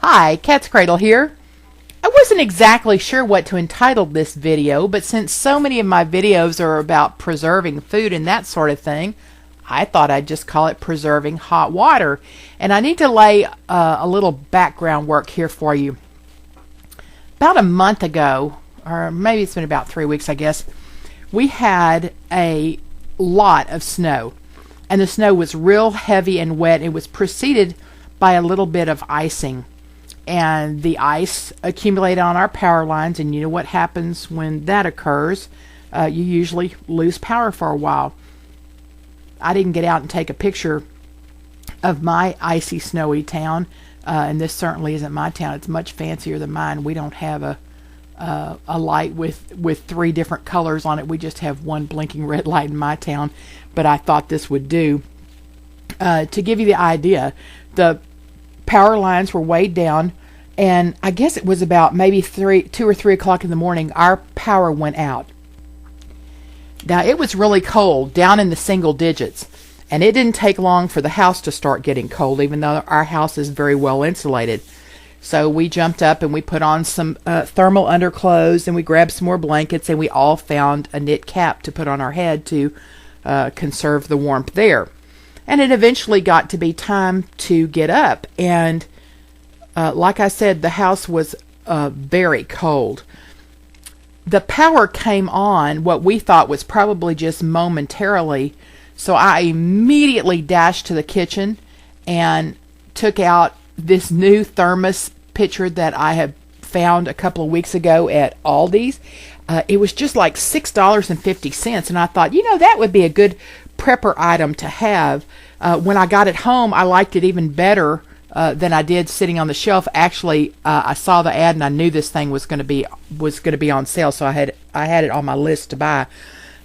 Hi, katzcradul here. I wasn't exactly sure what to entitle this video, but since so many of my videos are about preserving food and that sort of thing, I thought I'd just call it Preserving Hot Water. And I need to lay a little background work here for you. About a month ago, or maybe it's been about 3 weeks, I guess, we had a lot of snow. And the snow was real heavy and wet. It was preceded by a little bit of icing. And the ice accumulated on our power lines, and you know what happens when that occurs. You usually lose power for a while. I didn't get out and take a picture of my icy, snowy town, and this certainly isn't my town. It's much fancier than mine. We don't have a light with 3 different colors on it. We just have one blinking red light in my town, but I thought this would do. To give you the idea, the power lines were weighed down, and I guess it was about maybe 2 or 3 o'clock in the morning, our power went out. Now, it was really cold, down in the single digits, and it didn't take long for the house to start getting cold, even though our house is very well insulated. So we jumped up and we put on some thermal underclothes, and we grabbed some more blankets, and we all found a knit cap to put on our head to conserve the warmth there. And it eventually got to be time to get up. And like I said, the house was very cold. The power came on, what we thought was probably just momentarily. So I immediately dashed to the kitchen and took out this new Thermos pitcher that I had found a couple of weeks ago at Aldi's. It was just like $6.50. And I thought, that would be a good prepper item to have. When I got it home, I liked it even better than I did sitting on the shelf. Actually, I saw the ad and I knew this thing was going to be on sale, so I had it on my list to buy.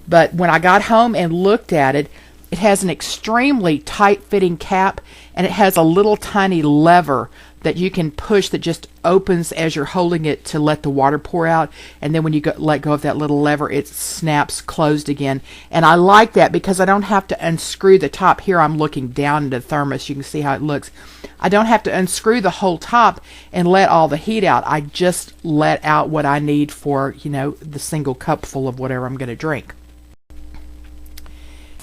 But when I got home and looked at it, it has an extremely tight-fitting cap, and it has a little tiny lever that you can push that just opens as you're holding it to let the water pour out. And then when you let go of that little lever, it snaps closed again. And I like that because I don't have to unscrew the top. Here I'm looking down into the thermos. You can see how it looks. I don't have to unscrew the whole top and let all the heat out. I just let out what I need for, the single cupful of whatever I'm going to drink.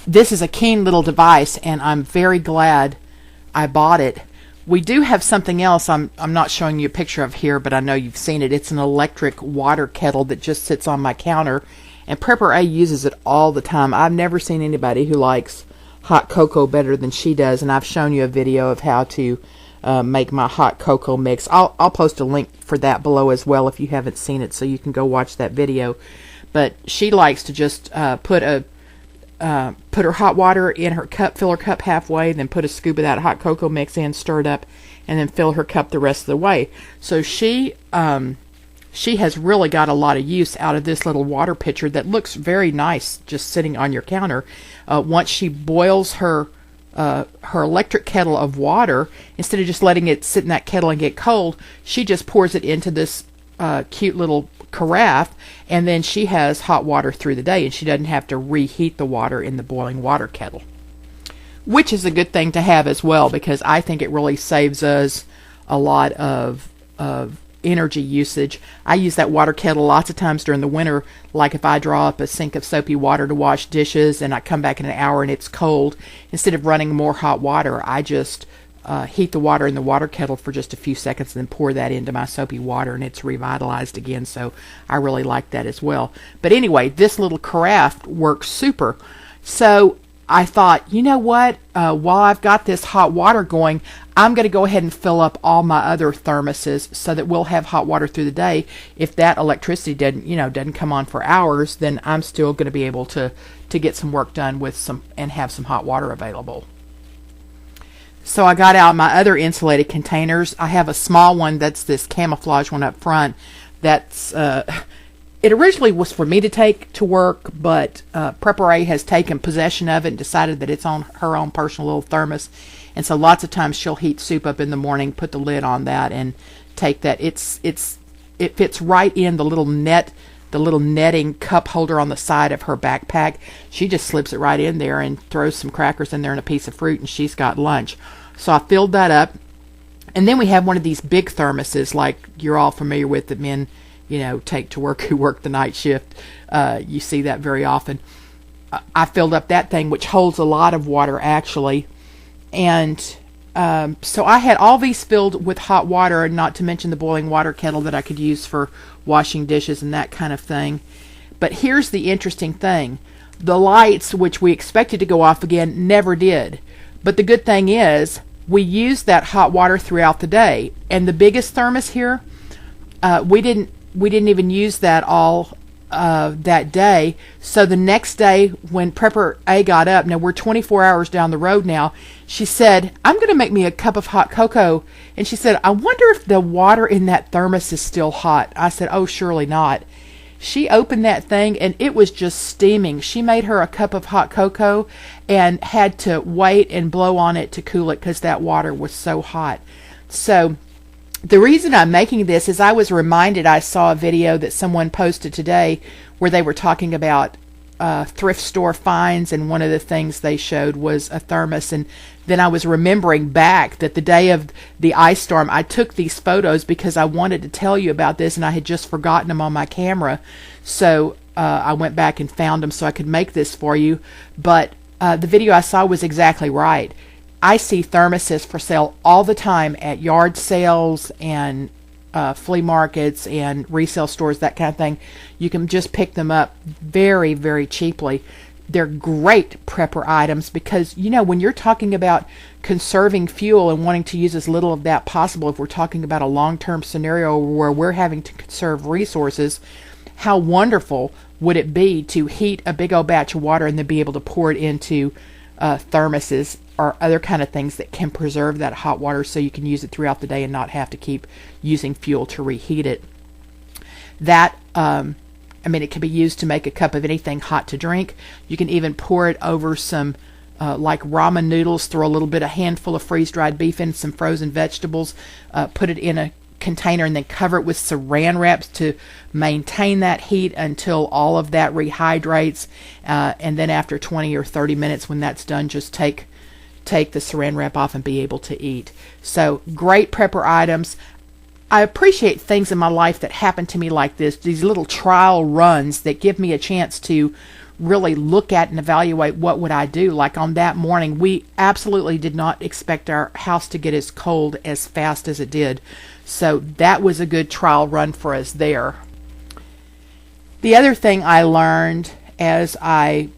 This is a keen little device, and I'm very glad I bought it. We do have something else I'm not showing you a picture of here, but I know you've seen it. It's an electric water kettle that just sits on my counter, and Prepper A uses it all the time. I've never seen anybody who likes hot cocoa better than she does, and I've shown you a video of how to make my hot cocoa mix. I'll post a link for that below as well if you haven't seen it, so you can go watch that video. But she likes to just put her hot water in her cup, fill her cup halfway, then put a scoop of that hot cocoa mix in, stir it up, and then fill her cup the rest of the way. So she has really got a lot of use out of this little water pitcher that looks very nice just sitting on your counter. Once she boils her electric kettle of water, instead of just letting it sit in that kettle and get cold, she just pours it into this cute little carafe, and then she has hot water through the day, and she doesn't have to reheat the water in the boiling water kettle, which is a good thing to have as well, because I think it really saves us a lot of energy usage. I use that water kettle lots of times during the winter, like if I draw up a sink of soapy water to wash dishes and I come back in an hour and it's cold, instead of running more hot water, I just heat the water in the water kettle for just a few seconds and then pour that into my soapy water, and it's revitalized again. So I really like that as well. But anyway, this little carafe works super. So I thought, you know what? While I've got this hot water going, I'm going to go ahead and fill up all my other thermoses so that we'll have hot water through the day. If that electricity doesn't come on for hours, then I'm still going to be able to get some work done and have some hot water available. So I got out my other insulated containers. I have a small one that's this camouflage one up front. That's it originally was for me to take to work, but Prepper A has taken possession of it and decided that it's on her own personal little thermos. And so lots of times she'll heat soup up in the morning, put the lid on that, and take that. It fits right in the little netting cup holder on the side of her backpack. She just slips it right in there and throws some crackers in there and a piece of fruit, and she's got lunch. So I filled that up, And then we have one of these big thermoses, like you're all familiar with, that men, take to work who work the night shift. You see that very often. I filled up that thing, which holds a lot of water actually. And so I had all these filled with hot water, and not to mention the boiling water kettle that I could use for washing dishes and that kind of thing. But here's the interesting thing. The lights, which we expected to go off again, never did. But the good thing is, we used that hot water throughout the day. And the biggest thermos here, we didn't even use that all that day. So the next day when Prepper A got up, now we're 24 hours down the road now, she said, I'm going to make me a cup of hot cocoa. And she said, I wonder if the water in that thermos is still hot. I said, oh, surely not. She opened that thing and it was just steaming. She made her a cup of hot cocoa and had to wait and blow on it to cool it because that water was so hot. So the reason I'm making this is I was reminded, I saw a video that someone posted today where they were talking about thrift store finds, and one of the things they showed was a thermos. And then I was remembering back that the day of the ice storm, I took these photos because I wanted to tell you about this, and I had just forgotten them on my camera. So I went back and found them so I could make this for you. But the video I saw was exactly right. I see thermoses for sale all the time at yard sales and flea markets and resale stores, that kind of thing. You can just pick them up very, very cheaply. They're great prepper items because, when you're talking about conserving fuel and wanting to use as little of that possible, if we're talking about a long-term scenario where we're having to conserve resources, how wonderful would it be to heat a big old batch of water and then be able to pour it into thermoses or other kind of things that can preserve that hot water so you can use it throughout the day and not have to keep using fuel to reheat it. That, it can be used to make a cup of anything hot to drink. You can even pour it over some like ramen noodles, throw a little bit, a handful of freeze-dried beef in, some frozen vegetables, put it in a container and then cover it with saran wraps to maintain that heat until all of that rehydrates, and then after 20 or 30 minutes when that's done, just take the saran wrap off and be able to eat. So great prepper items. I appreciate things in my life that happen to me like this, these little trial runs that give me a chance to really look at and evaluate what would I do. Like on that morning, we absolutely did not expect our house to get as cold as fast as it did. So that was a good trial run for us there. The other thing I learned as I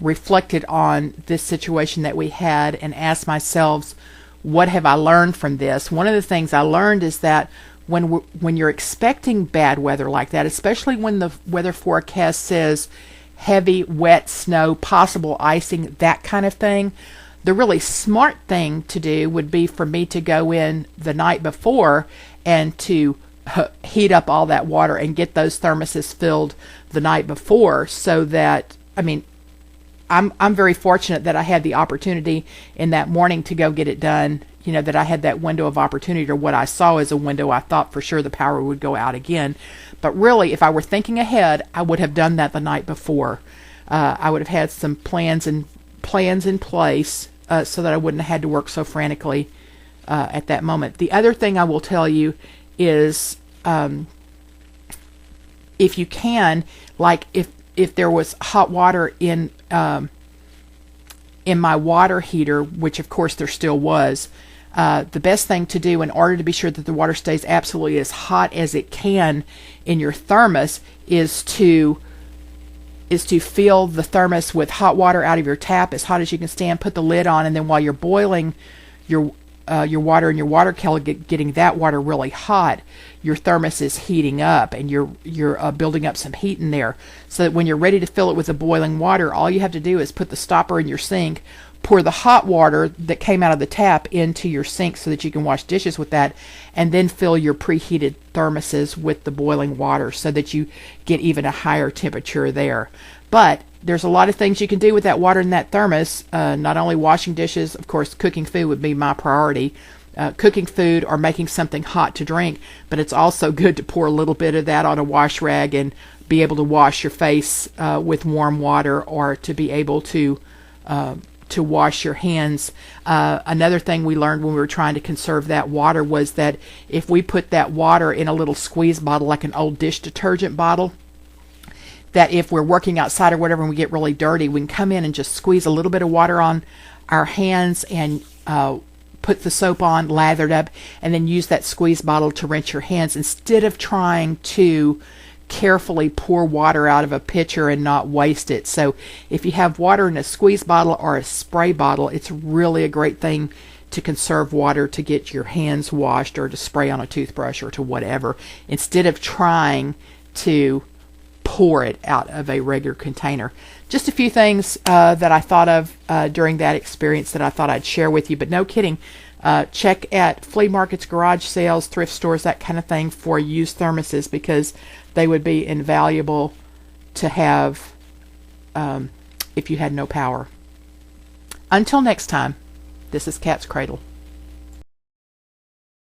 reflected on this situation that we had and asked myself, what have I learned from this? One of the things I learned is that when you're expecting bad weather like that, especially when the weather forecast says heavy, wet snow, possible icing, that kind of thing, the really smart thing to do would be for me to go in the night before and to heat up all that water and get those thermoses filled the night before, so that, I'm very fortunate that I had the opportunity in that morning to go get it done, that I had that window of opportunity, or what I saw as a window. I thought for sure the power would go out again. But really, if I were thinking ahead, I would have done that the night before. I would have had some plans in place so that I wouldn't have had to work so frantically at that moment. The other thing I will tell you is, if you can, like if there was hot water in my water heater, which of course there still was, the best thing to do in order to be sure that the water stays absolutely as hot as it can in your thermos is to fill the thermos with hot water out of your tap, as hot as you can stand, put the lid on, and then while you're boiling your water in your water kettle, getting that water really hot, your thermos is heating up and you're building up some heat in there, so that when you're ready to fill it with the boiling water, all you have to do is put the stopper in your sink, pour the hot water that came out of the tap into your sink so that you can wash dishes with that, and then fill your preheated thermoses with the boiling water so that you get even a higher temperature there. But there's a lot of things you can do with that water in that thermos. Not only washing dishes, of course, cooking food would be my priority. Cooking food or making something hot to drink, but it's also good to pour a little bit of that on a wash rag and be able to wash your face with warm water, or to be able to to wash your hands. Another thing we learned when we were trying to conserve that water was that if we put that water in a little squeeze bottle, like an old dish detergent bottle, that if we're working outside or whatever and we get really dirty, we can come in and just squeeze a little bit of water on our hands and put the soap on, lathered up, and then use that squeeze bottle to rinse your hands instead of trying to carefully pour water out of a pitcher and not waste it. So if you have water in a squeeze bottle or a spray bottle, it's really a great thing to conserve water to get your hands washed or to spray on a toothbrush or to whatever, instead of trying to pour it out of a regular container. Just a few things that I thought of during that experience that I thought I'd share with you, but no kidding. Check at flea markets, garage sales, thrift stores, that kind of thing for used thermoses, because they would be invaluable to have if you had no power. Until next time, this is Cat's Cradle.